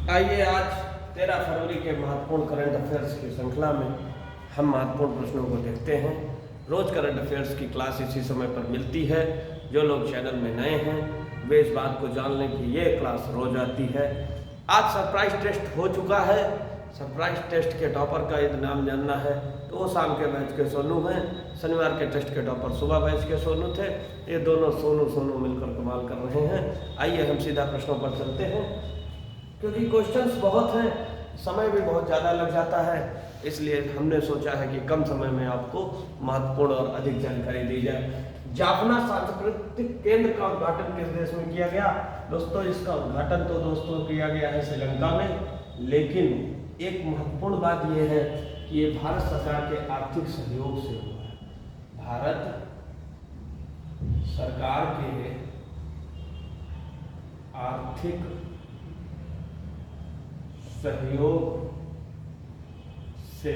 आइए आज 13 फरवरी के महत्वपूर्ण करंट अफेयर्स की श्रृंखला में हम महत्वपूर्ण प्रश्नों को देखते हैं। रोज करंट अफेयर्स की क्लास इसी समय पर मिलती है। जो लोग चैनल में नए हैं वे इस बात को जान लें कि ये क्लास रोज आती है। आज सरप्राइज टेस्ट हो चुका है। सरप्राइज टेस्ट के टॉपर का यदि नाम जानना है तो वो शाम के बैच के सोनू हैं। शनिवार के टेस्ट के टॉपर सुबह बैच के सोनू थे। ये दोनों सोनू मिलकर कमाल कर रहे हैं। आइए हम सीधा प्रश्नों पर चलते हैं, क्योंकि क्वेश्चंस बहुत हैं, समय भी बहुत ज़्यादा लग जाता है, इसलिए हमने सोचा है कि कम समय में आपको महत्वपूर्ण और अधिक जानकारी दी जाए। जाफना सांस्कृतिक केंद्र का उद्घाटन किस देश में किया गया? दोस्तों, इसका उद्घाटन तो किया गया है श्रीलंका में, लेकिन एक महत्वपूर्ण बात यह है कि ये भारत सरकार के आर्थिक सहयोग से हुआ है। भारत सरकार के आर्थिक सहयोग से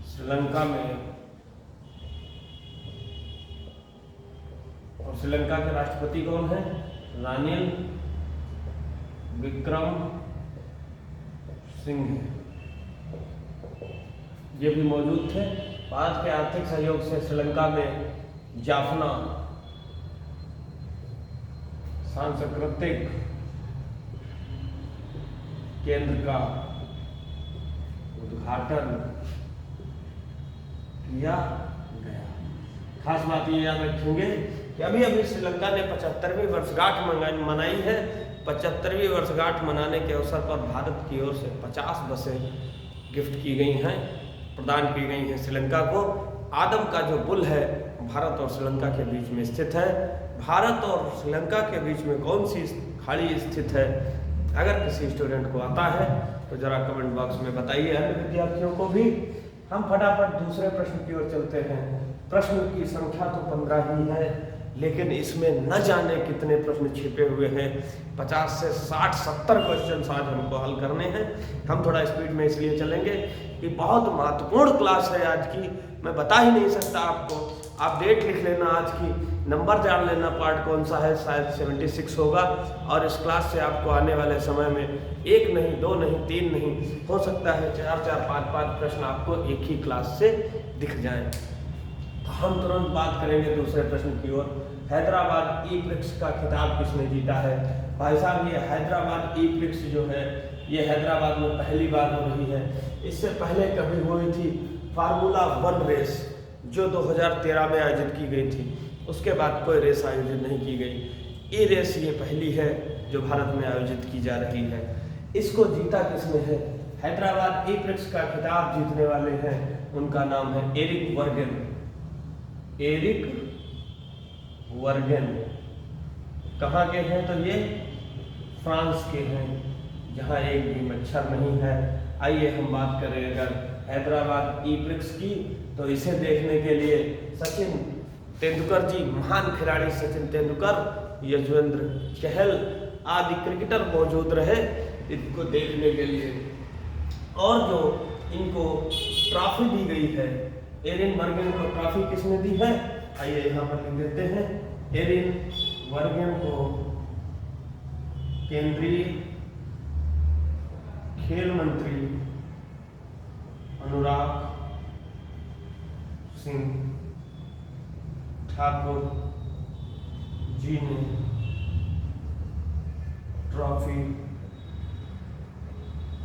श्रीलंका में, और श्रीलंका के राष्ट्रपति कौन है? रानिल विक्रम सिंह, ये भी मौजूद थे। भारत के आर्थिक सहयोग से श्रीलंका में जाफना सांस्कृतिक केंद्र का उद्घाटन किया गया। खास बात ये याद रखेंगे कि अभी श्रीलंका ने 75वीं वर्षगांठ मनाई है। 75वीं वर्षगांठ मनाने के अवसर पर भारत की ओर से 50 बसें गिफ्ट की गई हैं, प्रदान की गई हैं श्रीलंका को। आदम का जो पुल है भारत और श्रीलंका के बीच में स्थित है। भारत और श्रीलंका के बीच में कौन सी खाड़ी स्थित है? अगर किसी स्टूडेंट को आता है तो जरा कमेंट बॉक्स में बताइए, अन्य विद्यार्थियों को भी। हम फटाफट दूसरे प्रश्न की ओर चलते हैं। प्रश्न की संख्या तो 15 ही है, लेकिन इसमें न जाने कितने प्रश्न छिपे हुए हैं। 50 से 60-70 क्वेश्चन आज हमको हल करने हैं। हम थोड़ा स्पीड में इसलिए चलेंगे कि बहुत महत्वपूर्ण क्लास है आज की। मैं बता ही नहीं सकता आपको। आप डेट लिख लेना, आज की नंबर जान लेना, पार्ट कौन सा है, शायद 76 होगा। और इस क्लास से आपको आने वाले समय में 1 नहीं, 2 नहीं, 3 नहीं, हो सकता है 4-4, 5-5 प्रश्न आपको एक ही क्लास से दिख जाएं। हम तुरंत बात करेंगे दूसरे प्रश्न की ओर। हैदराबाद ई-प्रिक्स का खिताब किसने जीता है? भाई साहब, ये हैदराबाद ई-प्रिक्स जो है ये हैदराबाद में पहली बार हो रही है। इससे पहले कभी हुई थी फार्मूला 1 रेस, जो 2013 में आयोजित की गई थी। उसके बाद कोई रेस आयोजित नहीं की गई। ई रेस ये पहली है जो भारत में आयोजित की जा रही है। इसको जीता किसने है? हैदराबाद ई-प्रिक्स का खिताब जीतने वाले हैं, उनका नाम है एरिक वर्गेन। एरिक वर्गेन कहाँ के हैं? तो ये फ्रांस के हैं, जहाँ एक भी मच्छर नहीं है। आइए हम बात करें अगर हैदराबाद ई-प्रिक्स की, तो इसे देखने के लिए सचिन तेंदुलकर जी, महान खिलाड़ी सचिन तेंदुलकर, यजुवेंद्र चहल आदि क्रिकेटर मौजूद रहे इनको देखने के लिए। और जो इनको ट्रॉफी दी गई है, एरिक वर्गेन को ट्रॉफी किसने दी है? आइए यहाँ पर लिख देते हैं। एरिक वर्गेन को केंद्रीय खेल मंत्री अनुराग सिंह ठाकुर जी ने ट्रॉफी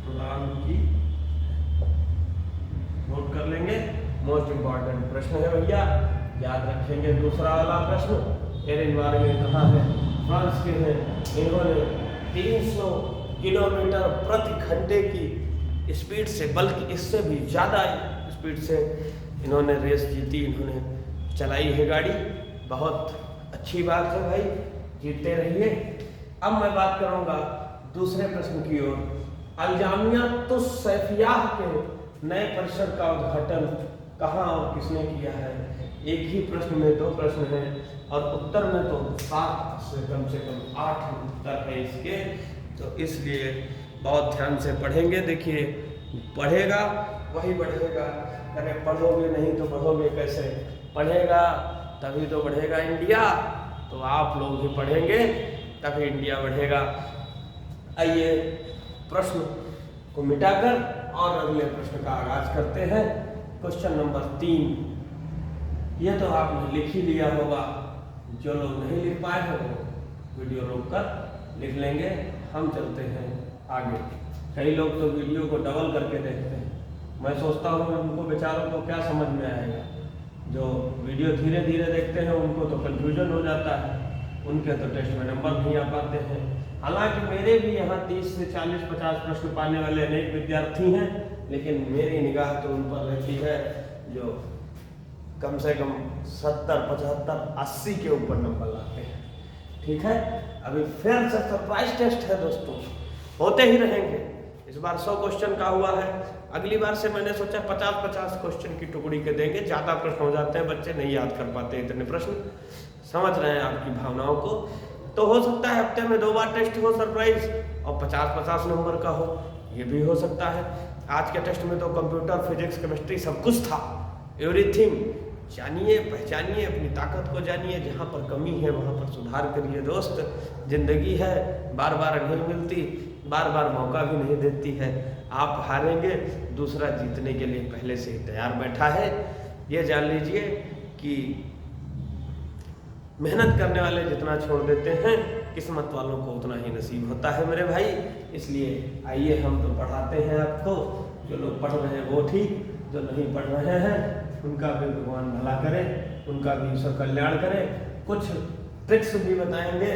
प्रदान की। नोट कर लेंगे, मोस्ट इंपॉर्टेंट प्रश्न है भैया, याद रखेंगे। दूसरा वाला प्रश्न, एरिक वर्गेन कहाँ है? फ्रांस के हैं। इन्होंने 300 किलोमीटर प्रति घंटे की स्पीड से, बल्कि इससे भी ज़्यादा स्पीड से इन्होंने रेस जीती, इन्होंने चलाई है गाड़ी। बहुत अच्छी बात है भाई, जीतते रहिए। अब मैं बात करूँगा दूसरे प्रश्न की ओर। अल-जामिया तुस-सैफियाह के नए परिसर का उद्घाटन कहाँ और किसने किया है? एक ही प्रश्न में 2 प्रश्न हैं और उत्तर में तो 7 से कम 8 उत्तर है इसके, तो इसलिए बहुत ध्यान से पढ़ेंगे। देखिए, पढ़ेगा वही बढ़ेगा। अरे पढ़ोगे नहीं तो बढ़ोगे कैसे? पढ़ेगा तभी तो बढ़ेगा इंडिया। तो आप लोग भी पढ़ेंगे तभी इंडिया बढ़ेगा। आइए प्रश्न को मिटाकर और अगले प्रश्न का आगाज करते हैं। Question number 3। यह तो आपने लिख ही लिया होगा, जो लोग नहीं लिख पाए हैं वो वीडियो रोककर लिख लेंगे। हम चलते हैं आगे। कई लोग तो वीडियो को डबल करके देखते हैं। मैं सोचता हूँ उनको बेचारों को क्या समझ में आएगा। जो वीडियो धीरे धीरे देखते हैं उनको तो कंफ्यूजन हो जाता है, उनके तो टेस्ट में नंबर नहीं आ पाते हैं। हालांकि मेरे भी यहाँ 30 से 40-50 प्रश्न पाने वाले अनेक विद्यार्थी हैं, लेकिन मेरी निगाह तो उन पर रहती है जो कम से कम 70, 75, 80 के ऊपर नंबर लाते हैं। ठीक है, अभी फिर से सरप्राइज टेस्ट है दोस्तों, होते ही रहेंगे। इस बार 100 क्वेश्चन का हुआ है, अगली बार से मैंने सोचा 50-50 क्वेश्चन की टुकड़ी के देंगे। ज़्यादा प्रश्न हो जाते हैं, बच्चे नहीं याद कर पाते इतने प्रश्न। समझ रहे हैं आपकी भावनाओं को। तो हो सकता है हफ्ते में 2 बार टेस्ट हो सरप्राइज और 50-50 नंबर का हो, ये भी हो सकता है। आज के टेस्ट में तो कंप्यूटर, फिजिक्स, केमिस्ट्री सब कुछ था, एवरीथिंग। जानिए, पहचानिए, अपनी ताकत को जानिए, जहाँ पर कमी है वहाँ पर सुधार करिए दोस्त। जिंदगी है, बार बार नहीं मिलती, बार बार मौका भी नहीं देती है। आप हारेंगे, दूसरा जीतने के लिए पहले से ही तैयार बैठा है। ये जान लीजिए कि मेहनत करने वाले जितना छोड़ देते हैं, किस्मत वालों को उतना ही नसीब होता है मेरे भाई। इसलिए आइए हम तो पढ़ाते हैं आपको। जो लोग पढ़ रहे हैं वो ठीक, जो नहीं पढ़ रहे हैं उनका भी भगवान भला करे, उनका भी ईश्वर कल्याण करे। कुछ ट्रिक्स भी बताएंगे।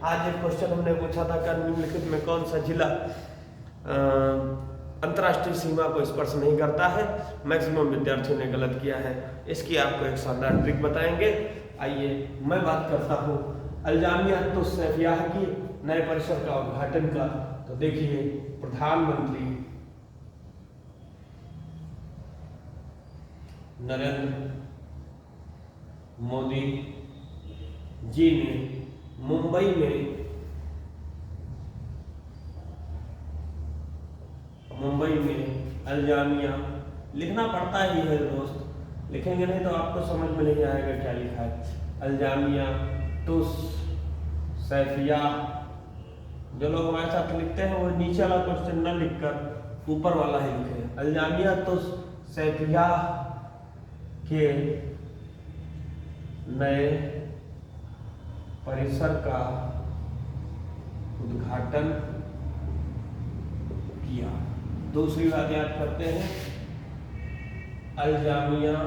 आज एक क्वेश्चन हमने पूछा था कि निम्नलिखित में कौन सा जिला अंतर्राष्ट्रीय सीमा को स्पर्श नहीं करता है। मैक्सिमम विद्यार्थियों ने गलत किया है। इसकी आपको एक शानदार ट्रिक बताएंगे। आइए मैं बात करता हूँ अल-जामिया तुस-सैफियाह की नए परिसर का उद्घाटन का। तो देखिए, प्रधानमंत्री नरेंद्र मोदी जी ने मुंबई में अल-जामिया, लिखना पड़ता ही है दोस्त, लिखेंगे नहीं तो आपको समझ में नहीं आएगा क्या लिखा है। अल-जामिया तुस-सैफियाह। जो लोग हमारे साथ लिखते हैं वो नीचे वाला क्वेश्चन न लिखकर ऊपर वाला ही लिखे। अल-जामिया तुस-सैफियाह के नए परिसर का उद्घाटन किया। दूसरी बात याद करते हैं, अल-जामिया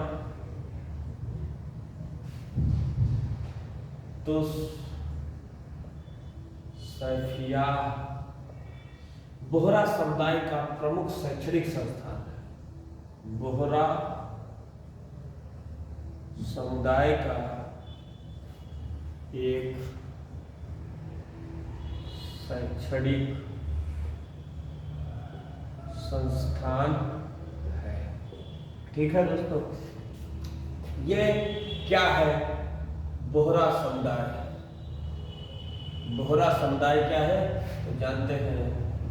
तुस-सैफियाह बोहरा समुदाय का प्रमुख शैक्षणिक संस्थान है। बोहरा समुदाय का एक शैक्षणिक संस्थान है। ठीक है दोस्तों, ये क्या है? बोहरा समुदाय। बोहरा समुदाय क्या है तो जानते हैं,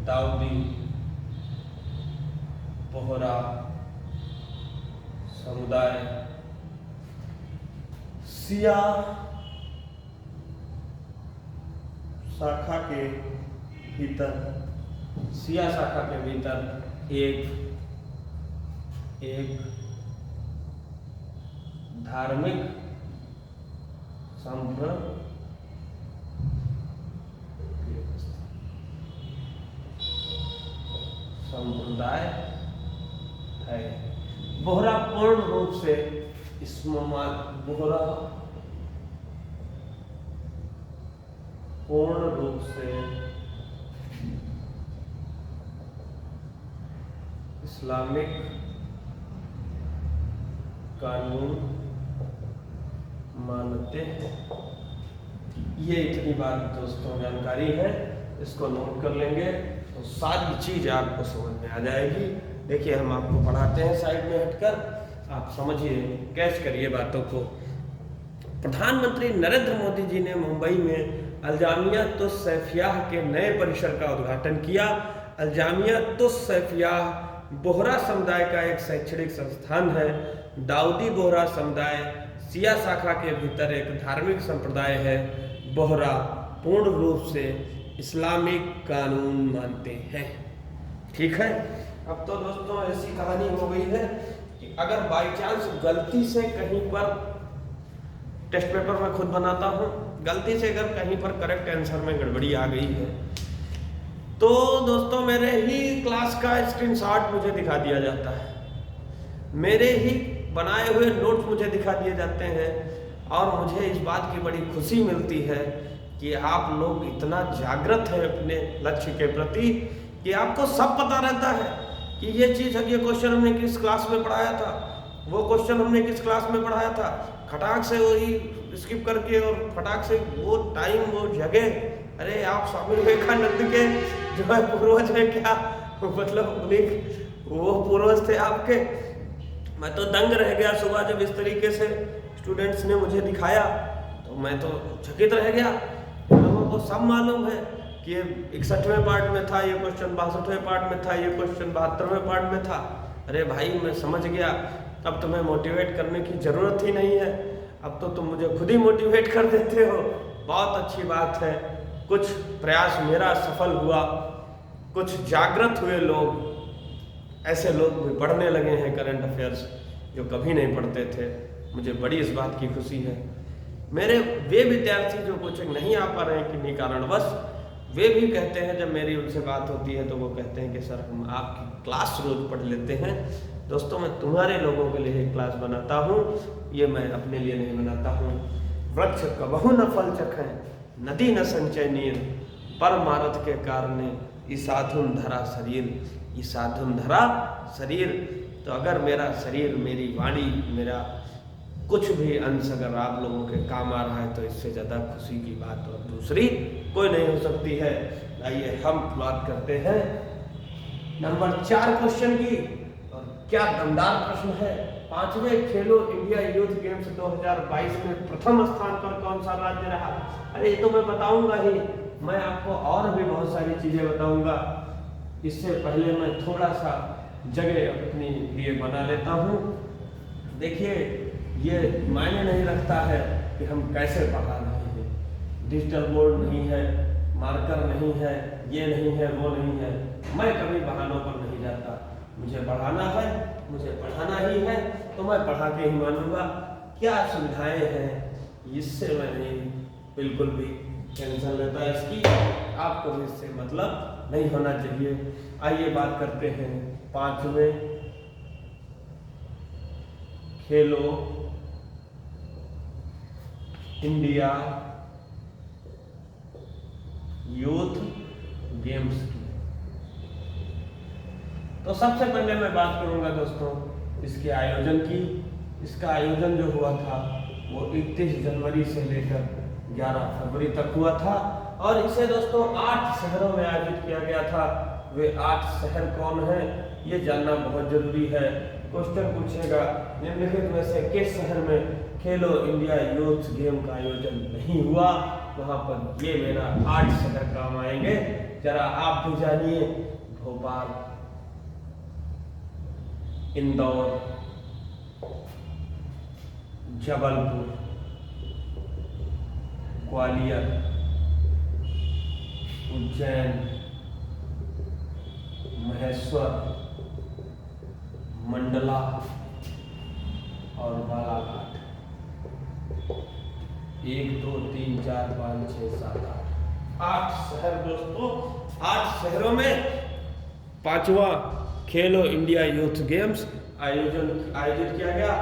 दाऊदी बोहरा समुदाय सिया शाखा के भीतर, सिया शाखा के भीतर एक धार्मिक संप्रदाय है। बोहरा पूर्ण रूप से बोहरा पूर्ण रूप से इस्लामिक कानून मानते हैं। ये इतनी बात दोस्तों जानकारी है, इसको नोट कर लेंगे तो सारी चीज आपको समझ में आ जाएगी। देखिए, हम आपको पढ़ाते हैं साइड में हटकर, आप समझिए, कैच करिए बातों को। प्रधानमंत्री नरेंद्र मोदी जी ने मुंबई में अल-जामिया तुस-सैफियाह के नए परिसर का उद्घाटन किया। अल-जामिया तुस-सैफियाह बोहरा समुदाय का एक शैक्षणिक संस्थान है। दाऊदी बोहरा समुदाय सिया शाखा के भीतर एक धार्मिक संप्रदाय है। बोहरा पूर्ण रूप से इस्लामिक कानून मानते हैं। ठीक है, अब तो दोस्तों ऐसी कहानी हो गई है कि अगर बाई चांस गलती से कहीं पर टेस्ट पेपर मैं खुद बनाता हूँ, गलती से अगर कहीं पर करेक्ट आंसर में गड़बड़ी आ गई है तो दोस्तों मेरे ही क्लास का स्क्रीनशॉट मुझे दिखा दिया जाता है, मेरे ही बनाए हुए नोट्स मुझे दिखा दिए जाते हैं और मुझे इस बात की बड़ी खुशी मिलती है कि आप लोग इतना जागृत हैं अपने लक्ष्य के प्रति कि आपको सब पता रहता है कि ये चीज़, ये क्वेश्चन हमने किस क्लास में पढ़ाया था, वो क्वेश्चन हमने किस क्लास में पढ़ाया था, खटाक से वही स्किप करके और फटाक से वो टाइम, वो जगह। अरे आप स्वामी विवेकानंद के जो है पूर्वज है क्या, मतलब उन्हीं वो पूर्वज थे आपके। मैं तो दंग रह गया सुबह जब इस तरीके से स्टूडेंट्स ने मुझे दिखाया, तो मैं तो चकित रह गया। लोगों को सब मालूम है कि 61वें पार्ट में था ये क्वेश्चन, 62वें पार्ट में था ये क्वेश्चन, 72वें पार्ट में था। अरे भाई मैं समझ गया, अब तुम्हें मोटिवेट करने की ज़रूरत ही नहीं है, अब तो तुम मुझे खुद ही मोटिवेट कर देते हो। बहुत अच्छी बात है, कुछ प्रयास मेरा सफल हुआ, कुछ जागृत हुए लोग, ऐसे लोग भी पढ़ने लगे हैं करंट अफेयर्स जो कभी नहीं पढ़ते थे। मुझे बड़ी इस बात की खुशी है। मेरे वे विद्यार्थी जो कोचिंग नहीं आ पा रहे हैं किन्हीं कारणवश, वे भी कहते हैं, जब मेरी उनसे बात होती है तो वो कहते हैं कि सर हम आपकी क्लास रोज पढ़ लेते हैं। दोस्तों मैं तुम्हारे लोगों के लिए क्लास बनाता हूँ, ये मैं अपने लिए नहीं बनाता हूँ। वृक्ष कबहु न फल चखें, नदी न संचय नीर, परमारथ के कारणे ईसाधुन धरा शरीर, ईसाधुन धरा शरीर। तो अगर मेरा शरीर, मेरी वाणी, मेरा कुछ भी अंश अगर आप लोगों के काम आ रहा है तो इससे ज़्यादा खुशी की बात और दूसरी कोई नहीं हो सकती है। आइए हम बात करते हैं नंबर 4 क्वेश्चन की। और क्या दमदार प्रश्न है। 5वें खेलो इंडिया यूथ गेम्स 2022 में प्रथम स्थान पर कौन सा राज्य रहा। अरे ये तो मैं बताऊंगा ही, मैं आपको और भी बहुत सारी चीज़ें बताऊंगा। इससे पहले मैं थोड़ा सा जगह अपनी लिए बना लेता हूँ। देखिए ये मायने नहीं रखता है कि हम कैसे पढ़ा रहे हैं, डिजिटल बोर्ड नहीं है, मार्कर नहीं है, ये नहीं है, वो नहीं है। मैं कभी बहानों पर नहीं जाता, मुझे पढ़ाना है, मुझे पढ़ाना ही है, तो मैं पढ़ा के ही मानूंगा। क्या सुविधाएं हैं इससे मैं नहीं बिल्कुल भी टेंशन लेता इसकी, आपको भी इससे मतलब नहीं होना चाहिए। आइए बात करते हैं 5वें खेलो इंडिया यूथ गेम्स की। तो सबसे पहले मैं बात करूंगा दोस्तों इसके आयोजन की। इसका आयोजन जो हुआ था वो 31 जनवरी से लेकर 11 फरवरी तक हुआ था और इसे दोस्तों 8 शहरों में आयोजित किया गया था। वे 8 शहर कौन हैं ये जानना बहुत जरूरी है। क्वेश्चन पूछेगा निम्नलिखित में से किस शहर में खेलो इंडिया यूथ गेम का आयोजन नहीं हुआ, वहां पर ये मेरा 8 शहर काम आएंगे। जरा आप भी जानिए। भोपाल, इंदौर, जबलपुर, ग्वालियर, उज्जैन, महेश्वर, मंडला और बालाघाट। 1 2 3 4 5 6 7 8 शहर दोस्तों। 8 शहरों में 5वां खेलो इंडिया यूथ गेम्स आयोजित किया गया।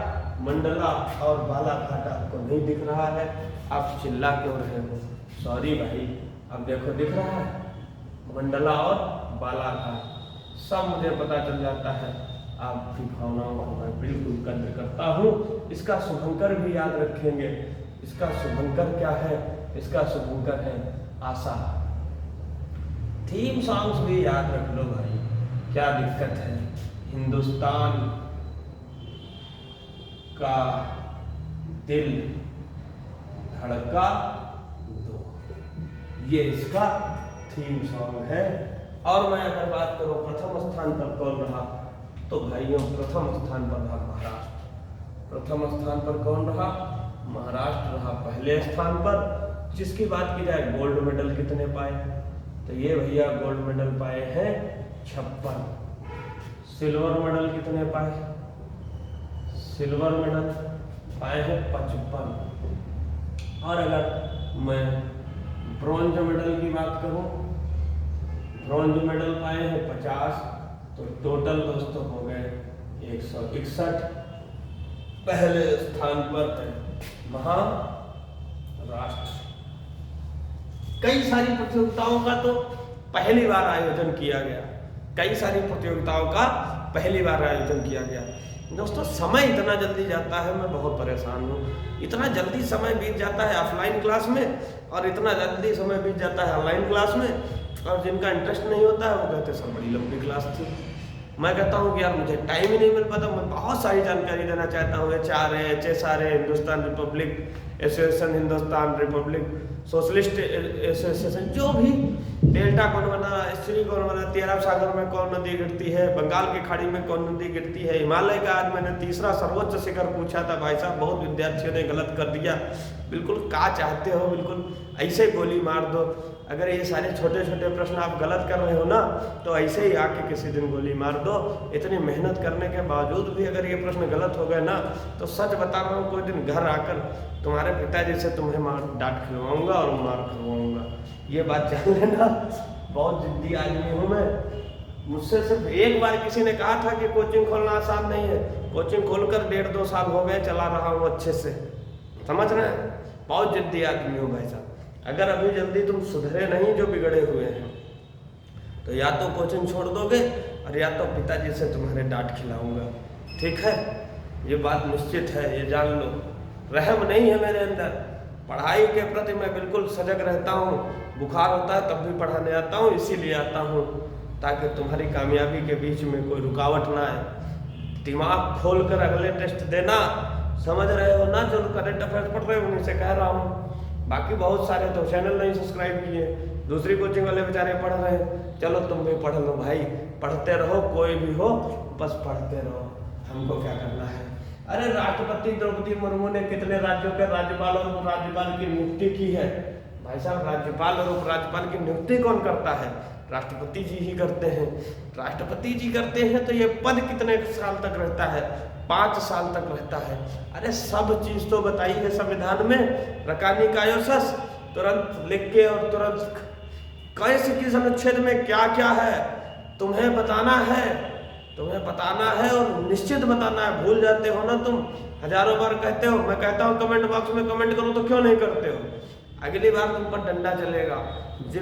मंडला और बालाघाट आपको नहीं दिख रहा है, आप चिल्ला क्यों रहे हो? सॉरी भाई, अब देखो दिख रहा है मंडला और बालाघाट, सब मुझे पता चल जाता है। आपकी भावनाओं को मैं बिल्कुल कद्र करता हूँ। इसका शुभंकर भी याद रखेंगे। इसका शुभंकर क्या है? इसका शुभंकर है आशा। थीम सॉन्ग्स भी याद रख लो भाई, क्या दिक्कत है। हिंदुस्तान का दिल धड़का दो, ये इसका थीम सॉन्ग है। और मैं अगर बात करूं प्रथम स्थान पर कौन रहा, तो भाइयों प्रथम स्थान पर रहा महाराष्ट्र। प्रथम स्थान पर कौन रहा? महाराष्ट्र रहा पहले स्थान पर। जिसकी बात की जाए गोल्ड मेडल कितने पाए, तो ये भैया गोल्ड मेडल पाए हैं 56। सिल्वर मेडल कितने पाए? सिल्वर मेडल पाए हैं 55। और अगर मैं ब्रॉन्ज मेडल की बात करूं, ब्रॉन्ज मेडल पाए हैं 50। तो टोटल दोस्तों हो गए 161। पहले स्थान पर है महाराष्ट्र। कई सारी प्रतियोगिताओं का तो पहली बार आयोजन किया गया, कई सारी प्रतियोगिताओं का पहली बार आयोजन किया गया। दोस्तों समय इतना जल्दी जाता है, मैं बहुत परेशान हूँ। इतना जल्दी समय बीत जाता है ऑफलाइन क्लास में, और इतना जल्दी समय बीत जाता है ऑनलाइन क्लास में। और जिनका इंटरेस्ट नहीं होता है वो कहते सर बड़ी लंबी क्लास थी। मैं कहता हूँ कि यार मुझे टाइम ही नहीं मिल पाता। मैं बहुत सारी जानकारी देना चाहता हूँ। HRA, HSRA, Hindustan Republic association, Hindustan Republic socialist association, जो भी डेल्टा कौन बना, स्त्री कौन बना, 13 सागर में कौन नदी गिरती है, बंगाल की खाड़ी में कौन नदी गिरती है, हिमालय का आज मैंने तीसरा सर्वोच्च शिखर पूछा था। भाई साहब बहुत विद्यार्थियों ने गलत कर दिया। बिल्कुल क्या चाहते हो, बिल्कुल ऐसे गोली मार दो। अगर ये सारे छोटे छोटे प्रश्न आप गलत कर रहे हो ना, तो ऐसे ही आके किसी दिन गोली मार दो। इतनी मेहनत करने के बावजूद भी अगर ये प्रश्न गलत हो गए ना, तो सच बता रहा हूँ कोई दिन घर आकर तुम्हारे पिताजी से तुम्हें डांट खिलवाऊंगा और मार करवाऊंगा। ये बात जान लेना। बहुत जिद्दी आदमी हूँ मैं। मुझसे सिर्फ एक बार किसी ने कहा था कि कोचिंग खोलना आसान नहीं है। कोचिंग खोलकर 1.5-2 साल हो गए, चला रहा हूँ अच्छे से। समझ रहे हैं? बहुत जिद्दी आदमी हूँ भाई साहब। अगर अभी जल्दी तुम सुधरे नहीं जो बिगड़े हुए हैं, तो या तो कोचिंग छोड़ दोगे और या तो पिताजी से तुम्हारे डांट खिलाऊंगा। ठीक है, ये बात निश्चित है, ये जान लो। रहम नहीं है मेरे अंदर। पढ़ाई के प्रति मैं बिल्कुल सजग रहता हूँ। बुखार होता है तब भी पढ़ाने आता हूँ, इसीलिए आता हूँ ताकि तुम्हारी कामयाबी के बीच में कोई रुकावट ना आए। दिमाग खोल कर अगले टेस्ट देना। समझ रहे हो ना? जो करंट अफेयर्स पढ़ रहे हो उन्हीं से कह रहा हूँ। बाकी बहुत सारे तो चैनल नहीं सब्सक्राइब किए, दूसरी कोचिंग वाले बेचारे पढ़ रहे हैं। चलो तुम भी पढ़ लो भाई, पढ़ते रहो, कोई भी हो बस पढ़ते रहो। हमको क्या करना है? अरे राष्ट्रपति द्रौपदी मुर्मू ने कितने राज्यों के राज्यपाल और उपराज्यपाल की नियुक्ति की है? भाई साहब राज्यपाल और उपराज्यपाल की नियुक्ति कौन करता है? राष्ट्रपति जी ही करते हैं। राष्ट्रपति जी करते हैं तो ये पद कितने साल तक रहता है? 5 साल तक रहता है। अरे सब चीज तो बताई है संविधान में। रकानी कायोसस तुरंत लिख के और तुरंत कैसे किस अनुच्छेद में क्या क्या है तुम्हें बताना है, तुम्हें बताना है और निश्चित बताना है। भूल जाते हो ना तुम, हजारों बार कहते हो। मैं कहता हूँ कमेंट बॉक्स में कमेंट करो, तो क्यों नहीं करते हो? अगली बार तुम पर डंडा चलेगा। जो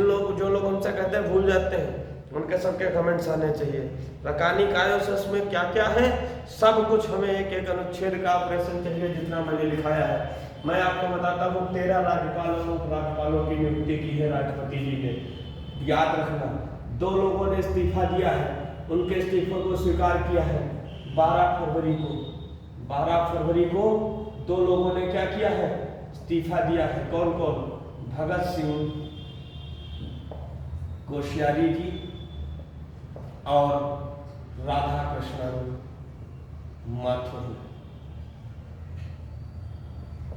लोग हमसे कहते हैं भूल जाते हैं, उनके सबके कमेंट्स आने चाहिए। रकानी कायोसस में क्या क्या है सब कुछ हमें एक एक अनुच्छेद का ऑपरेशन चाहिए, जितना मैंने लिखाया है। मैं आपको बताता हूँ 13 राज्यपालों और उपराज्यपालों की नियुक्ति की है राष्ट्रपति जी ने। याद रखना, 2 लोगों ने इस्तीफा दिया है, उनके इस्तीफों को स्वीकार किया है 12 फरवरी को। 12 फरवरी को 2 लोगों ने क्या किया है? इस्तीफा दिया है। कौन कौन? भगत सिंह कोश्यारी जी और राधा कृष्णन माथुर।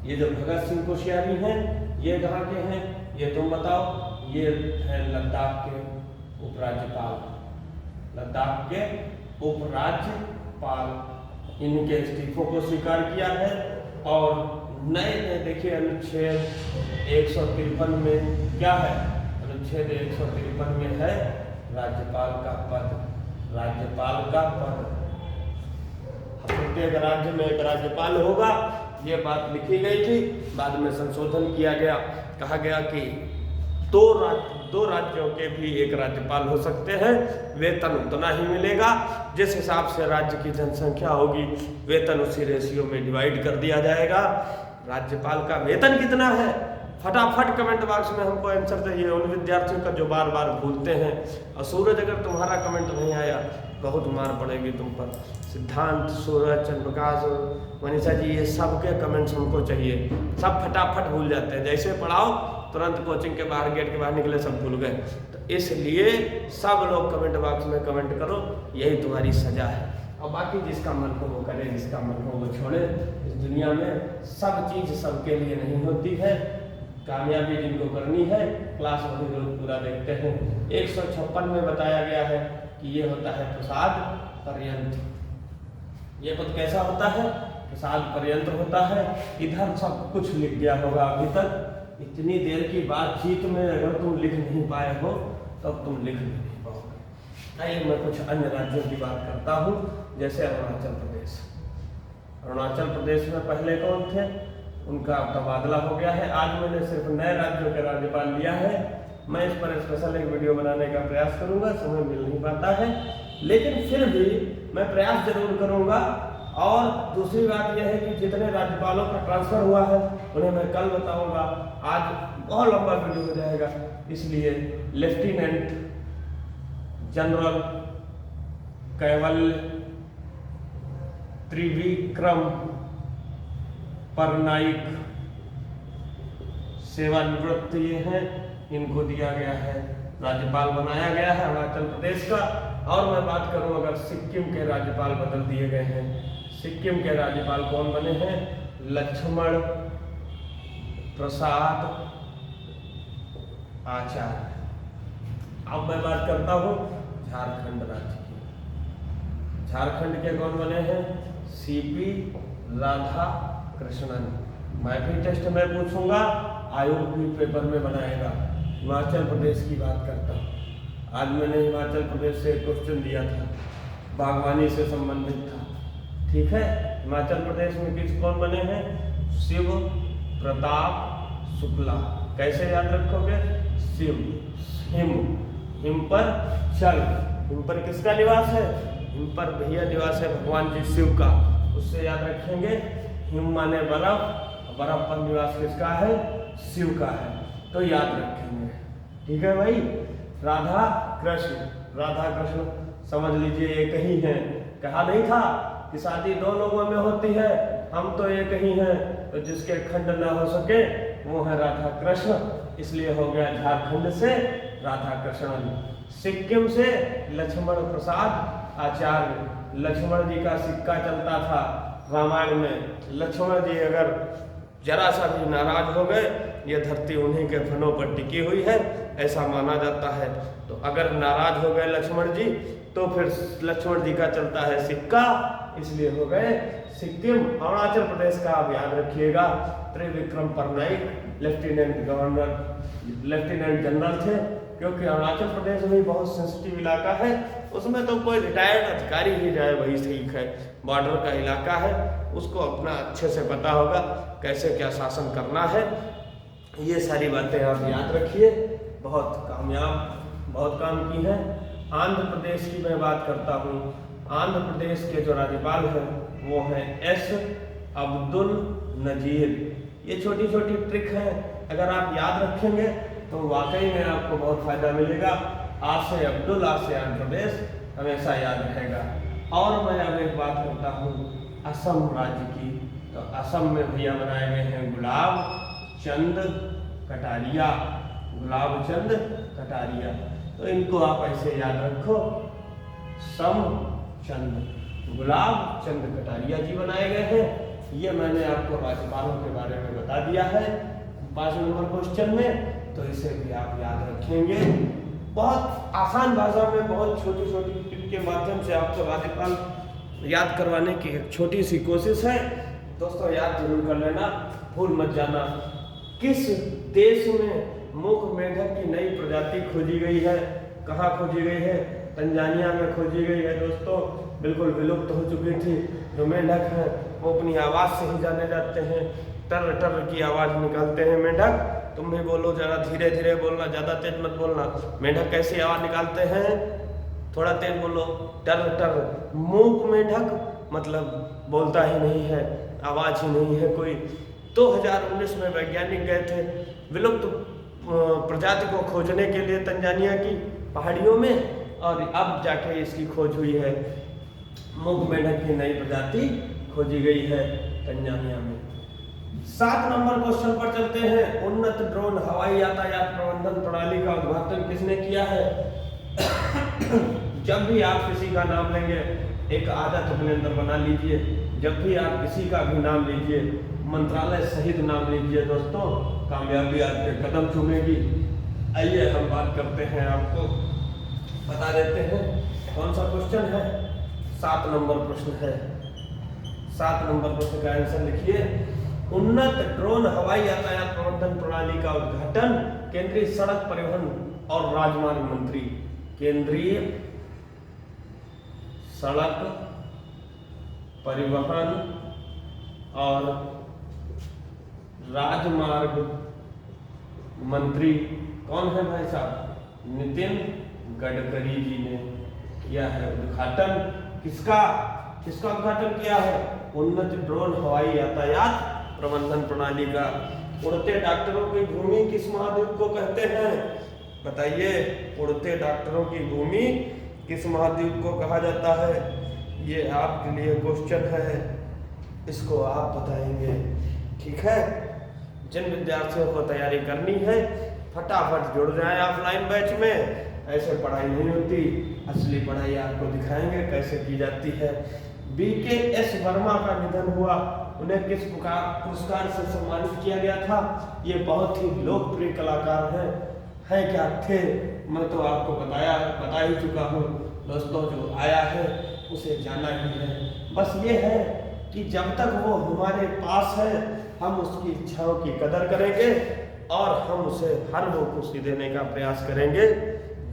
ये जो भगत सिंह कोश्यारी हैं, ये कहाँ के हैं ये तुम बताओ? ये है लद्दाख के उपराज्यपाल। लद्दाख के उपराज्यपाल। इनके इस्तीफों को स्वीकार किया है। और नए देखिए अनुच्छेद 153 में क्या है? अनुच्छेद 153 में है राज्यपाल का पद। राज्यपाल का पद, प्रत्येक राज्य में एक राज्यपाल होगा, ये बात लिखी गई थी। बाद में संशोधन किया गया, कहा गया कि 2 राज्यों के भी एक राज्यपाल हो सकते हैं। वेतन उतना ही मिलेगा जिस हिसाब से राज्य की जनसंख्या होगी, वेतन उसी रेशियो में डिवाइड कर दिया जाएगा। राज्यपाल का वेतन कितना है? फटाफट कमेंट बॉक्स में हमको आंसर चाहिए, उन विद्यार्थियों का जो बार बार भूलते हैं। और सूरज, अगर तुम्हारा कमेंट नहीं आया बहुत मार पड़ेगी तुम पर। सिद्धांत, सूरज, चंद्रप्रकाश, मनीषा जी, ये सब के कमेंट्स हमको चाहिए। सब फटाफट भूल जाते हैं, जैसे पढ़ाओ तुरंत कोचिंग के बाहर, गेट के बाहर निकले सब भूल गए। तो इसलिए सब लोग कमेंट बॉक्स में कमेंट करो, यही तुम्हारी सजा है। और बाकी जिसका मन हो वो करे, जिसका मन हो वो छोड़े। इस दुनिया में सब चीज़ सबके लिए नहीं होती है। कामयाबी जिनको करनी है, क्लास वही लोग पूरा देखते हैं। 156 में बताया गया है कि ये होता है प्रसाद पर्यंत। ये पद कैसा होता है? प्रसाद पर्यंत होता है। इधर सब कुछ लिख गया होगा अभी तक। इतनी देर की बातचीत में अगर तुम लिख नहीं पाए हो तब तुम लिख नहीं पाओगे। आइए मैं कुछ अन्य राज्यों की बात करता हूँ, जैसे अरुणाचल प्रदेश। अरुणाचल प्रदेश में पहले कौन थे? उनका तबादला हो गया है। आज मैंने सिर्फ नए राज्यों के राज्यपाल लिया है। मैं इस पर स्पेशल एक वीडियो बनाने का प्रयास करूंगा, समय मिल नहीं पाता है, लेकिन फिर भी मैं प्रयास जरूर करूंगा। और दूसरी बात यह है कि जितने राज्यपालों का ट्रांसफर हुआ है उन्हें मैं कल बताऊंगा। आज बहुत लंबा वीडियो हो जाएगा, इसलिए लेफ्टिनेंट जनरल कैवल्य त्रिविक्रम परनाइक सेवानिवृत्त ये हैं, इनको दिया गया है, राज्यपाल बनाया गया है अरुणाचल प्रदेश का। और मैं बात करूं अगर सिक्किम के राज्यपाल बदल दिए गए हैं। सिक्किम के राज्यपाल कौन बने हैं? लक्ष्मण प्रसाद आचार्य। अब मैं बात करता हूं झारखंड राज्य की। झारखंड के कौन बने हैं? सीपी राधा कृष्णन। मैं भी टेस्ट में पूछूंगा, आयोग भी पेपर में बनाएगा। हिमाचल प्रदेश की बात करता हूँ। आज मैंने हिमाचल प्रदेश से क्वेश्चन दिया था, बागवानी से संबंधित था, ठीक है। हिमाचल प्रदेश में किस कौन बने हैं? शिव प्रताप शुक्ला। कैसे याद रखोगे? शिव, हिम, हिम पर चल। हिम पर किसका निवास है? हिम पर भैया निवास है भगवान जी शिव का, उससे याद रखेंगे। हिम माने बर्फ, बर्फ पर निवास किसका है? शिव का है, तो याद रखेंगे, ठीक है भाई। राधा कृष्ण, राधा कृष्ण समझ लीजिए एक ही हैं। कहा नहीं था कि शादी दो लोगों में होती है, हम तो एक ही हैं, तो जिसके खंड न हो सके वो है राधा कृष्ण, इसलिए हो गया झारखंड से राधा कृष्णन। सिक्किम से लक्ष्मण प्रसाद आचार्य। लक्ष्मण जी का सिक्का चलता था रामायण में। लक्ष्मण जी अगर जरा सा भी नाराज हो गए, ये धरती उन्हीं के फनों पर टिकी हुई है, ऐसा माना जाता है। तो अगर नाराज हो गए लक्ष्मण जी तो फिर लक्ष्मण जी का चलता है सिक्का, इसलिए हो गए सिक्किम। अरुणाचल प्रदेश का आप याद रखिएगा, Trivikram Parnaik lieutenant governor, lieutenant general थे, क्योंकि अरुणाचल प्रदेश में बहुत सेंसिटिव इलाका है, उसमें तो कोई रिटायर्ड अधिकारी ही जाए वही ठीक है। बॉर्डर का इलाका है, उसको अपना अच्छे से पता होगा कैसे क्या शासन करना है। ये सारी बातें आप याद रखिए, बहुत कामयाब, बहुत काम की हैं। आंध्र प्रदेश की मैं बात करता हूँ। आंध्र प्रदेश के जो राज्यपाल हैं वो हैं एस अब्दुल नजीर। ये छोटी छोटी ट्रिक है, अगर आप याद रखेंगे तो वाकई में आपको बहुत फायदा मिलेगा। आज से अब्दुल, आज से आंध्र प्रदेश हमेशा याद रहेगा। और मैं अब एक बात करता हूँ असम राज्य की। तो असम में भैया बनाए गए हैं गुलाब चंद कटारिया, गुलाब चंद कटारिया। तो इनको आप ऐसे याद रखो, सम चंद, गुलाब चंद कटारिया जी बनाए गए हैं। ये मैंने आपको राज्यपालों के बारे में बता दिया है 5 नंबर क्वेश्चन में, तो इसे भी आप याद रखेंगे। बहुत आसान भाषा में, बहुत छोटी छोटी टिप के माध्यम से आपको राज्यपाल याद करवाने की एक छोटी सी कोशिश है। दोस्तों याद जरूर कर लेना, भूल मत जाना। किस देश में मूक मेंढक की नई प्रजाति खोजी गई है? कहाँ खोजी गई है? तंजानिया में खोजी गई है दोस्तों। बिल्कुल विलुप्त हो चुकी थी। जो मेंढक हैं वो अपनी आवाज़ से ही जाने जाते हैं, टर टर की आवाज़ निकालते हैं मेंढक। तुम भी बोलो, जरा धीरे धीरे बोलना, ज़्यादा तेज मत बोलना। मेंढक कैसी आवाज़ निकालते हैं? थोड़ा तेज बोलो, टर टर। मूक मेंढक मतलब बोलता ही नहीं है, आवाज़ ही नहीं है कोई। 2019 में वैज्ञानिक गए थे विलुप्त प्रजाति को खोजने के लिए तंजानिया की पहाड़ियों में, और अब जाके इसकी खोज हुई है। मूक मेंढक की नई प्रजाति खोजी गई है तंजानिया में। 7 नंबर क्वेश्चन पर चलते हैं। उन्नत ड्रोन हवाई यातायात प्रबंधन प्रणाली का उद्घाटन किसने किया है? जब भी आप किसी का नाम लेंगे, एक आदत अपने अंदर बना लीजिए, जब भी आप किसी का भी नाम लीजिए, मंत्रालय सहित नाम लीजिए दोस्तों, कामयाबी आपके कदम चूमेगी। आइए हम बात करते हैं आपको बता देते हैं कौन सा क्वेश्चन है। 7 नंबर प्रश्न है। 7 नंबर प्रश्न का आंसर लिखिए। उन्नत ड्रोन हवाई यातायात प्रबंधन प्रणाली का उद्घाटन केंद्रीय सड़क परिवहन और राजमार्ग मंत्री, केंद्रीय सड़क परिवहन और राजमार्ग मंत्री कौन है भाई साहब? नितिन गडकरी जी ने किया है उद्घाटन। किसका उद्घाटन किया है? उन्नत ड्रोन हवाई यातायात प्रबंधन प्रणाली का। उड़ते डॉक्टरों की भूमि किस महाद्वीप को कहते हैं? बताइए, उड़ते डॉक्टरों की भूमि किस महाद्वीप को कहा जाता है? ये आपके लिए क्वेश्चन है, इसको आप बताएंगे। ठीक है, जिन विद्यार्थियों को तैयारी करनी है फटाफट जुड़ जाएं ऑफलाइन बैच में। ऐसे पढ़ाई नहीं होती, असली पढ़ाई आपको दिखाएंगे कैसे की जाती है। BKS वर्मा का निधन हुआ, उन्हें किस पुरस्कार से सम्मानित किया गया था? ये बहुत ही लोकप्रिय कलाकार हैं क्या थे? मैं तो आपको बता ही चुका हूँ दोस्तों, जो आया है उसे जाना ही है। बस ये है कि जब तक वो हमारे पास है हम उसकी इच्छाओं की कदर करेंगे और हम उसे हर वो खुशी देने का प्रयास करेंगे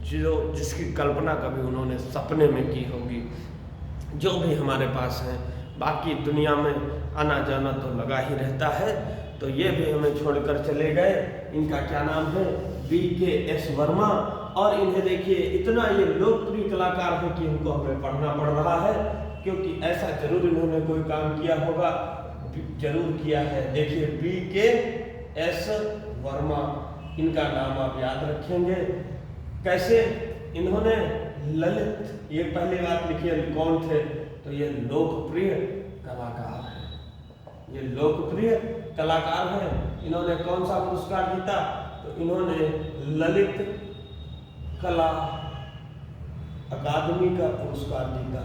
जिसकी कल्पना कभी उन्होंने सपने में की होगी। जो भी हमारे पास है, बाकी दुनिया में आना जाना तो लगा ही रहता है, तो ये भी हमें छोड़कर चले गए। इनका क्या नाम है? BKS वर्मा। और इन्हें देखिए, इतना ये लोकप्रिय कलाकार है कि इनको हमें पढ़ना पड़ रहा है, क्योंकि ऐसा जरूर इन्होंने कोई काम किया होगा, जरूर किया है। देखिए, BKS वर्मा, इनका नाम आप याद रखेंगे। कैसे? इन्होंने ललित, ये पहली बात लिखिए कौन थे? तो ये लोकप्रिय कलाकार है, ये लोकप्रिय कलाकार हैं। इन्होंने कौन सा पुरस्कार जीता? तो इन्होंने ललित कला अकादमी का पुरस्कार जीता।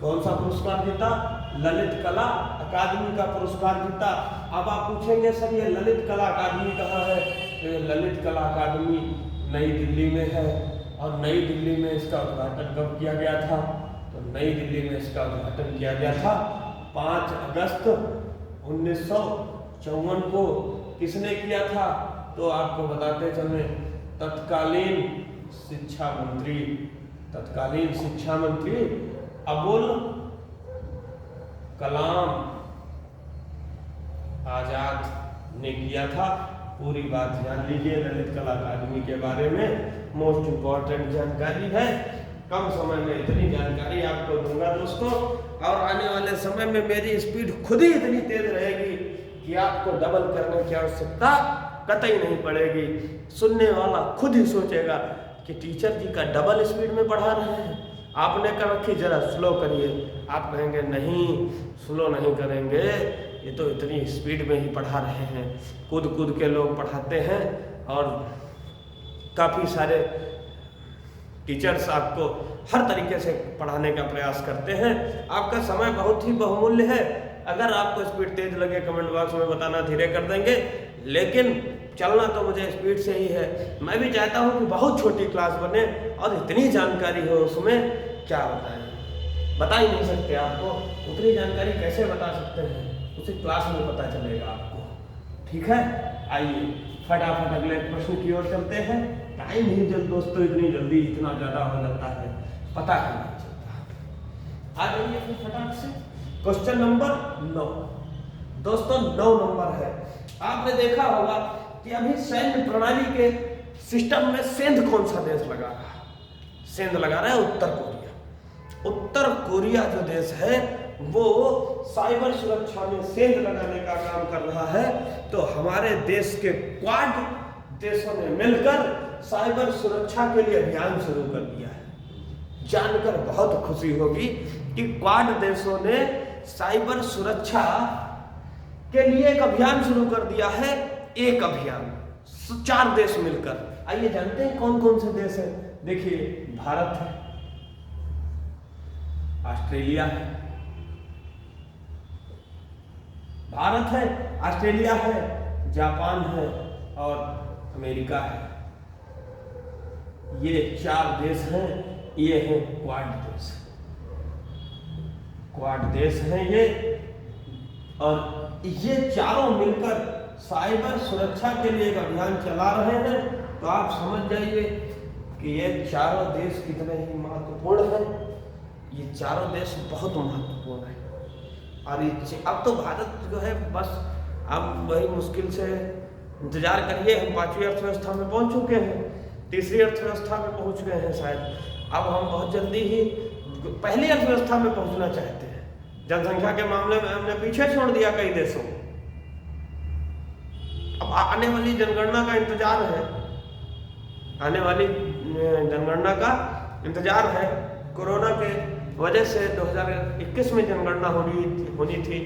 कौन सा पुरस्कार जीता? ललित कला अकादमी का पुरस्कार जीता। अब आप पूछेंगे सर ये ललित कला अकादमी कहाँ है? तो ये ललित कला अकादमी नई दिल्ली में है। और नई दिल्ली में इसका उद्घाटन कब किया गया था? तो नई दिल्ली में इसका उद्घाटन किया गया था 5 अगस्त 1954 को। किसने किया था? तो आपको बताते चले, तत्कालीन शिक्षा मंत्री अबुल कलाम आजाद ने किया था। पूरी बात ध्यान लीजिए, ललित कला अकादमी के बारे में मोस्ट इम्पॉर्टेंट जानकारी है। कम समय में इतनी जानकारी आपको दूंगा दोस्तों, और आने वाले समय में मेरी स्पीड खुद ही इतनी तेज रहेगी कि आपको डबल करने की आवश्यकता कतई नहीं पड़ेगी। सुनने वाला खुद ही सोचेगा कि टीचर जी का डबल स्पीड में पढ़ा रहे हैं, आपने कर रखी, जरा स्लो करिए। आप कहेंगे नहीं, स्लो नहीं करेंगे, ये तो इतनी स्पीड में ही पढ़ा रहे हैं। कूद के लोग पढ़ाते हैं और काफ़ी सारे टीचर्स आपको हर तरीके से पढ़ाने का प्रयास करते हैं। आपका समय बहुत ही बहुमूल्य है। अगर आपको स्पीड तेज लगे कमेंट बॉक्स में बताना, धीरे कर देंगे, लेकिन चलना तो मुझे स्पीड से ही है। मैं भी चाहता हूँ कि बहुत छोटी क्लास बने और इतनी जानकारी हो उसमें, क्या बताएं, बता ही नहीं सकते आपको। उतनी जानकारी कैसे बता सकते हैं, उसी क्लास में पता चलेगा आपको। ठीक है, आइए फटाफट अगले प्रश्न की ओर चलते हैं। टाइम ही जब दोस्तों इतनी जल्दी इतना ज़्यादा हो जाता है, पता ही नहीं चलता। आ जाइए फिर फटाफट से क्वेश्चन नंबर 9। दोस्तों 9 नंबर है। आपने देखा होगा कि अभी सैन्य प्रणाली के सिस्टम में सेंध कौन सा देश लगा रहा है? सेंध लगा रहा है उत्तर कोरिया। उत्तर कोरिया जो देश है वो साइबर सुरक्षा में सेंध लगाने का काम कर रहा है। तो हमारे देश के क्वाड देशों ने मिलकर साइबर सुरक्षा के लिए अभियान शुरू कर दिया है। जानकर बहुत खुशी होगी कि क्वाड देशों ने साइबर सुरक्षा के लिए एक अभियान शुरू कर दिया है। एक अभियान 4 देश मिलकर। आइए जानते हैं कौन कौन से देश हैं। देखिए, भारत है, ऑस्ट्रेलिया है, भारत है, ऑस्ट्रेलिया है, जापान है और अमेरिका है। ये 4 देश हैं ये है क्वाड देश, क्वाड देश हैं ये, और ये चारों मिलकर साइबर सुरक्षा के लिए एक अभियान चला रहे हैं। तो आप समझ जाइए कि ये चारों देश कितने ही महत्वपूर्ण हैं। ये चारों देश बहुत महत्वपूर्ण है। और ये अब तो भारत जो है बस अब वही मुश्किल से इंतजार करिए, हम 5वीं अर्थव्यवस्था में पहुंच चुके हैं, 3री अर्थव्यवस्था में पहुंच गए हैं शायद। अब हम बहुत जल्दी ही पहली अर्थव्यवस्था में पहुंचना चाहते हैं। जनसंख्या के मामले में हमने पीछे छोड़ दिया कई देशों को। अब आने वाली जनगणना का इंतजार है, आने वाली जनगणना का इंतजार है। कोरोना के वजह से 2021 में जनगणना होनी थी,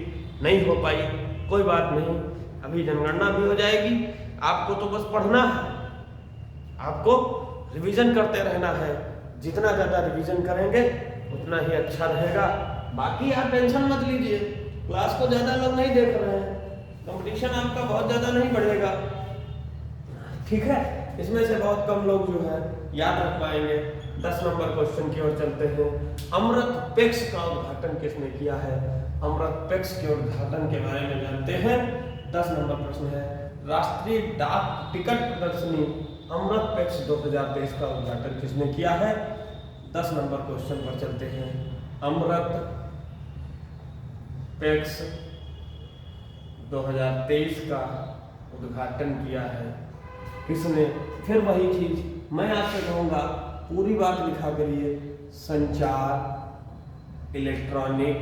नहीं हो पाई, कोई बात नहीं, अभी जनगणना भी हो जाएगी। आपको तो बस पढ़ना है, आपको रिवीजन करते रहना है। जितना ज़्यादा रिवीजन करेंगे उतना ही अच्छा रहेगा। बाकी आप टेंशन मत लीजिए, क्लास को ज़्यादा लोग नहीं देख रहे हैं, कंपटीशन आपका बहुत ज़्यादा नहीं बढ़ेगा, ठीक है। इसमें से बहुत कम लोग जो है याद रख पाएंगे। 10 नंबर क्वेश्चन की ओर चलते हैं। अमृत पैक्स का उद्घाटन किसने किया है? अमृत पैक्स के उद्घाटन के बारे में जानते हैं। 10 नंबर प्रश्न है, राष्ट्रीय डाक टिकट प्रदर्शनी अमृत पैक्स 2023 का उद्घाटन किसने किया है? 10 नंबर क्वेश्चन पर चलते हैं। अमृत पैक्स 2023 का उद्घाटन किया है किसने? फिर वही चीज मैं आपसे कहूंगा, पूरी बात लिखा करिए। संचार, इलेक्ट्रॉनिक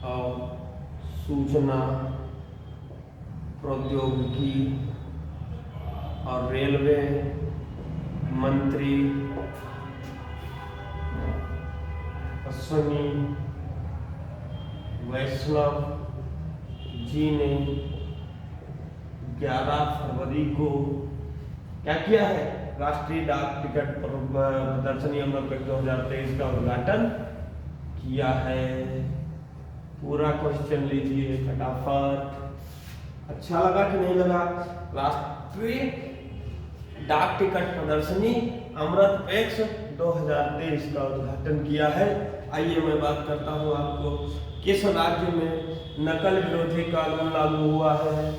और सूचना प्रौद्योगिकी और रेलवे मंत्री अश्विनी वैष्णव जी ने 11 फरवरी को क्या किया है? राष्ट्रीय डाक टिकट प्रदर्शनी अमृत पैक्स 2023 का उद्घाटन किया है। पूरा क्वेश्चन लीजिए फटाफट। अच्छा लगा कि नहीं लगा? राष्ट्रीय डाक टिकट प्रदर्शनी अमृत पैक्स 2023 का उद्घाटन किया है। आइए मैं बात करता हूँ आपको, किस राज्य में नकल विरोधी कानून लागू हुआ है?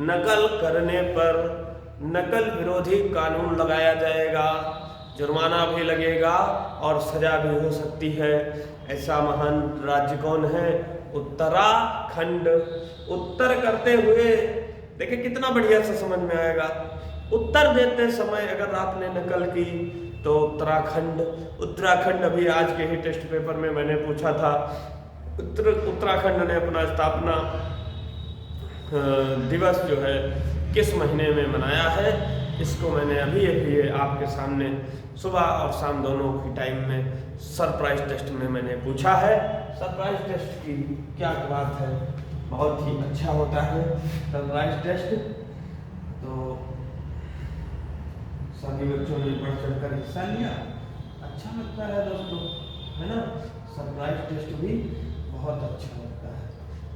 नकल करने पर नकल विरोधी कानून लगाया जाएगा, जुर्माना भी लगेगा और सजा भी हो सकती है। ऐसा महान राज्य कौन है? उत्तराखंड। उत्तर करते हुए देखिए कितना बढ़िया से समझ में आएगा। उत्तर देते समय अगर आपने नकल की तो उत्तराखंड। उत्तराखंड अभी आज के ही टेस्ट पेपर में मैंने पूछा था, उत्तराखंड ने अपना स्थापना दिवस जो है किस महीने में मनाया है? इसको मैंने अभी आपके सामने सुबह और शाम दोनों की टाइम में सरप्राइज टेस्ट में मैंने पूछा है। सरप्राइज टेस्ट की क्या बात है, बहुत ही अच्छा होता है सरप्राइज टेस्ट। तो सभी बच्चों ने बढ़ चढ़ कर हिस्सा लिया, अच्छा लगता है दोस्तों, है ना। सरप्राइज टेस्ट भी बहुत अच्छा लगता है।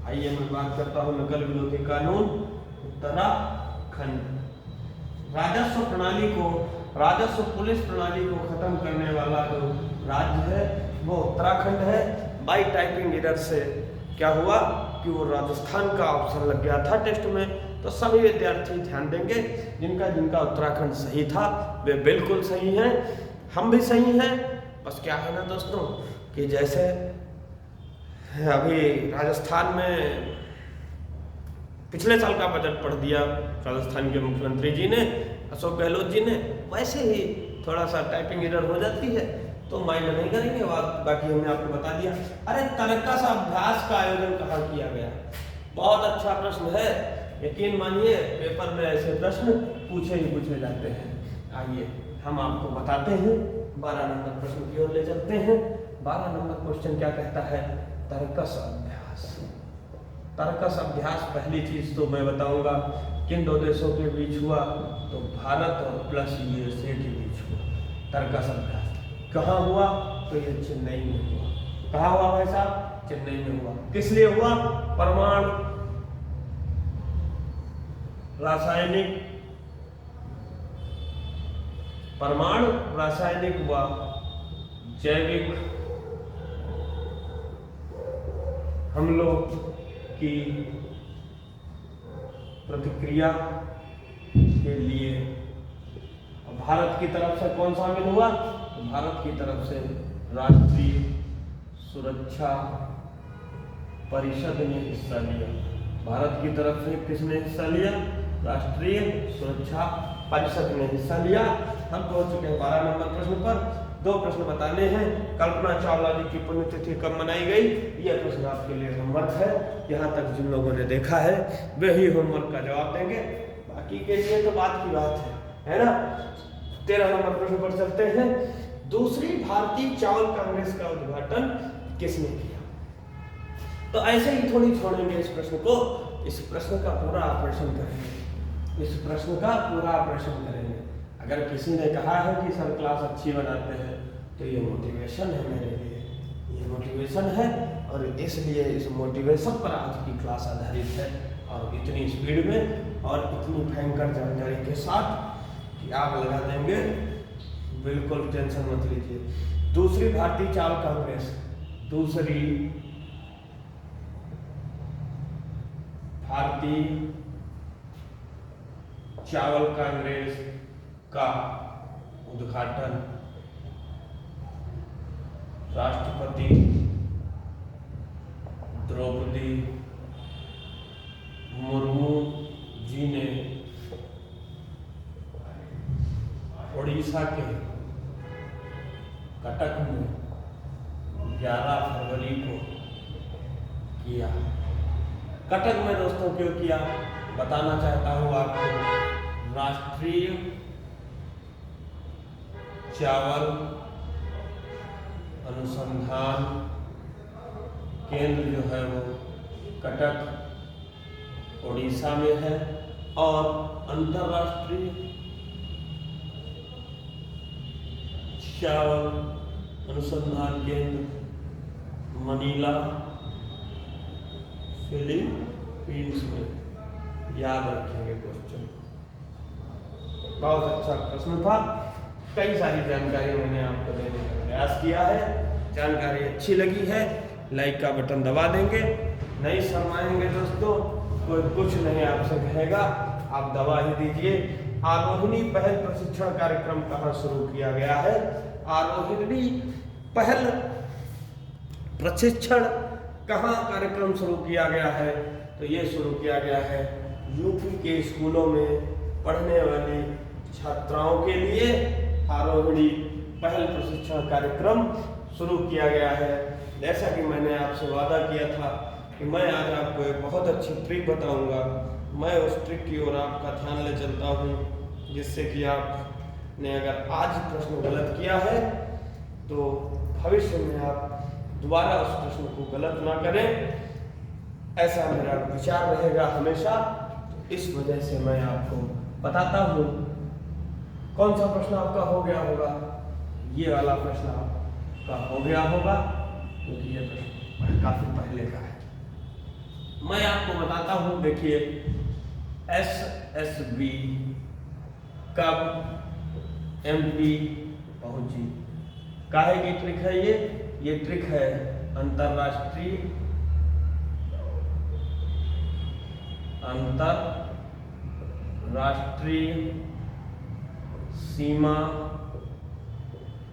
आइए मैं बात करता हूँ नकल विरोधी कानून उत्तराखंड। राजस्व प्रणाली को, राजस्व पुलिस प्रणाली को खत्म करने वाला जो राज्य है वो उत्तराखंड है। बाई टाइपिंग एरर से क्या हुआ कि वो राजस्थान का ऑप्शन लग गया था टेस्ट में। तो सभी विद्यार्थी ध्यान देंगे, जिनका जिनका उत्तराखंड सही था वे बिल्कुल सही हैं, हम भी सही हैं। बस क्या है ना दोस्तों कि जैसे अभी राजस्थान में पिछले साल का बजट पढ़ दिया राजस्थान के मुख्यमंत्री जी ने, अशोक गहलोत जी ने, वैसे ही थोड़ा सा टाइपिंग एरर हो जाती है तो माइंड नहीं करेंगे, बाकी हमने आपको बता दिया। अरे तर्कस अभ्यास का आयोजन कहाँ किया गया? बहुत अच्छा प्रश्न है, यकीन मानिए पेपर में ऐसे प्रश्न पूछे जाते हैं। आइए हम आपको बताते हैं। 12 नंबर प्रश्न की ओर ले चलते हैं। 12 नंबर क्वेश्चन क्या कहता है? तर्कस अभ्यास। तर्कस अभ्यास पहली चीज तो मैं बताऊंगा किन दो देशों के बीच हुआ, तो भारत और प्लस यूएसए के बीच हुआ तर्कस अभ्यास। कहाँ हुआ? तो ये चेन्नई में हुआ। कहाँ हुआ भाई साहब? चेन्नई में हुआ। किस लिए हुआ? परमाणु रासायनिक परमाणु रासायनिक व जैविक हमलों की प्रतिक्रिया के लिए भारत की तरफ से कौन शामिल हुआ? तो भारत की तरफ से राष्ट्रीय सुरक्षा परिषद ने हिस्सा लिया। भारत की तरफ से किसने हिस्सा लिया? राष्ट्रीय सुरक्षा परिषद ने हिस्सा लिया। हम पहुंच चुके हैं 12 नंबर प्रश्न पर। 2 प्रश्न बताने हैं। कल्पना चावला जी की पुण्यतिथि कब मनाई गई? यह प्रश्न आपके लिए होमवर्क है। यहाँ तक जिन लोगों ने देखा है वे ही होमवर्क का जवाब देंगे, बाकी के लिए तो बात की बात है ना। 13 नंबर प्रश्न पर चलते हैं। दूसरी भारतीय चावल कांग्रेस का उद्घाटन किसने किया? तो ऐसे ही थोड़ी छोड़ेंगे इस प्रश्न को। इस प्रश्न का पूरा ऑपरेशन करेंगे। इस प्रश्न का पूरा ऑपरेशन करेंगे। अगर किसी ने कहा है कि सर क्लास अच्छी बनाते हैं तो ये मोटिवेशन है मेरे लिए, ये मोटिवेशन है और इसलिए इस मोटिवेशन पर आज की क्लास आधारित है और इतनी स्पीड में और इतनी भयंकर जानकारी के साथ कि आप लगा देंगे, बिल्कुल टेंशन मत लीजिए। दूसरी भारतीय चावल कांग्रेस, दूसरी भारतीय चावल कांग्रेस का उद्घाटन राष्ट्रपति द्रौपदी मुर्मू जी ने उड़ीसा के कटक में 11 फरवरी को किया। कटक में दोस्तों क्यों किया बताना चाहता हूँ आपको। राष्ट्रीय चावल अनुसंधान केंद्र जो है वो कटक उड़ीसा में है और अंतर्राष्ट्रीय चावल अनुसंधान केंद्र मनीला फिलीपींस में। याद रखेंगे क्वेश्चन, बहुत अच्छा प्रश्न था। कई सारी जानकारी मैंने आपको देने का प्रयास किया है। जानकारी अच्छी लगी है लाइक का बटन दबा देंगे, नहीं शर्माएंगे दोस्तों, कोई कुछ नहीं आपसे कहेगा, आप दबा ही दीजिए। आरोहिणी पहल प्रशिक्षण कार्यक्रम कहाँ शुरू किया गया है? आरोहिणी पहल प्रशिक्षण कहाँ कार्यक्रम शुरू किया गया है? तो ये शुरू किया गया है यूपी के स्कूलों में पढ़ने वाली छात्राओं के लिए आरोहिणी पहल प्रशिक्षण कार्यक्रम शुरू किया गया है। जैसा कि मैंने आपसे वादा किया था कि मैं आज आपको एक बहुत अच्छी ट्रिक बताऊंगा, मैं उस ट्रिक की ओर आपका ध्यान ले चलता हूं, जिससे कि आपने अगर आज प्रश्न गलत किया है तो भविष्य में आप दोबारा उस प्रश्न को गलत ना करें, ऐसा मेरा विचार रहेगा हमेशा। इस वजह से मैं आपको बताता हूँ। कौन सा प्रश्न आपका हो गया होगा? ये वाला प्रश्न आपका हो गया होगा क्योंकि ये प्रश्न काफी पहले का है। मैं आपको बताता हूँ, देखिए SSB कब MP पहुंची? काहे की ट्रिक है ये ट्रिक है अंतरराष्ट्रीय सीमा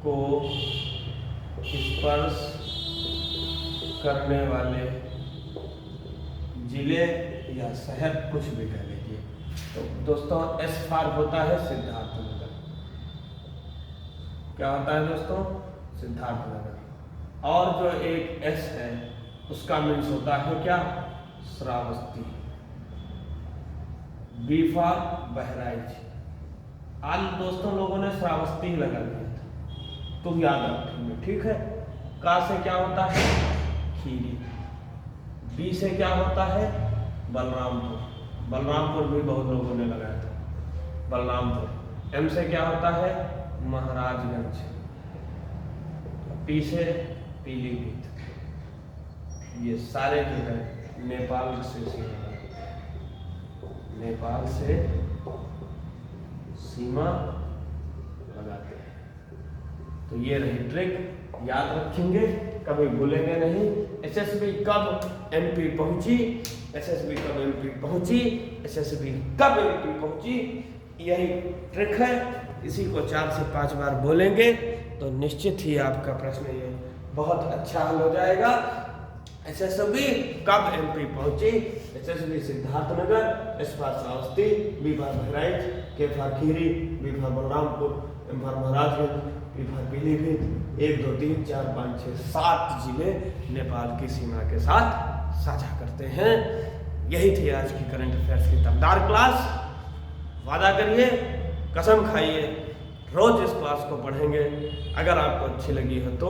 को स्पर्श करने वाले जिले या शहर, कुछ भी कह लीजिए। तो दोस्तों S फॉर होता है सिद्धार्थनगर। क्या होता है दोस्तों? सिद्धार्थनगर। और जो एक S है उसका मीन्स होता है क्या? श्रावस्ती। B for Bahraich. आज दोस्तों लोगों ने श्रावस्ती लगा दिया था, तुम याद रखेंगे, ठीक है। का से क्या होता है? खीरी। B से क्या होता है? बलरामपुर। बलरामपुर भी बहुत लोगों ने लगाया था, बलरामपुर। M से क्या होता है? महाराजगंज। P से पीलीभीत। ये सारे जो है नेपाल से सीमा लगाते हैं। तो ये रही ट्रिक, याद रखेंगे, कभी भूलेंगे नहीं। एसएसबी कब एमपी पहुंची, एसएसबी कब एमपी पहुंची, एसएसबी कब एमपी पहुंची, यही ट्रिक है। इसी को 4 से 5 बार बोलेंगे तो निश्चित ही आपका प्रश्न ये बहुत अच्छा हल हो जाएगा। एसएसबी कब एमपी पहुंची, SSB Siddharthnagar, S for Shravasti, B for Bahraich, K for Kheri, B for Balrampur, M for Maharajganj, P for Pilibhit. 1 2 3 4 5 6 7 जिले नेपाल की सीमा के साथ साझा करते हैं। यही थी आज की करंट अफेयर्स की दमदार क्लास। वादा करिए, कसम खाइए, रोज इस क्लास को पढ़ेंगे। अगर आपको अच्छी लगी हो तो,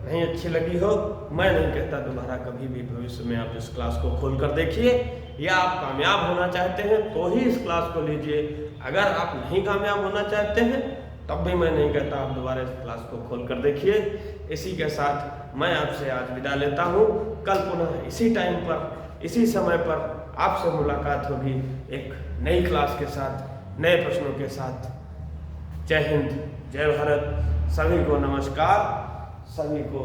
नहीं अच्छी लगी हो, मैं नहीं कहता दोबारा कभी भी भविष्य में आप इस क्लास को खोल कर देखिए। या आप कामयाब होना चाहते हैं तो ही इस क्लास को लीजिए। अगर आप नहीं कामयाब होना चाहते हैं तब भी मैं नहीं कहता आप दोबारा इस क्लास को खोल कर देखिए। इसी के साथ मैं आपसे आज विदा लेता हूँ। कल पुनः इसी टाइम पर, इसी समय पर आपसे मुलाकात होगी एक नई क्लास के साथ, नए प्रश्नों के साथ। जय हिंद, जय भारत। सभी को नमस्कार, सभी को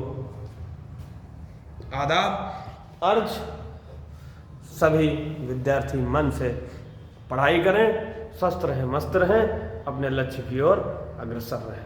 आदाब अर्ज। सभी विद्यार्थी मन से पढ़ाई करें, स्वस्थ रहें, मस्त रहें, अपने लक्ष्य की ओर अग्रसर रहें।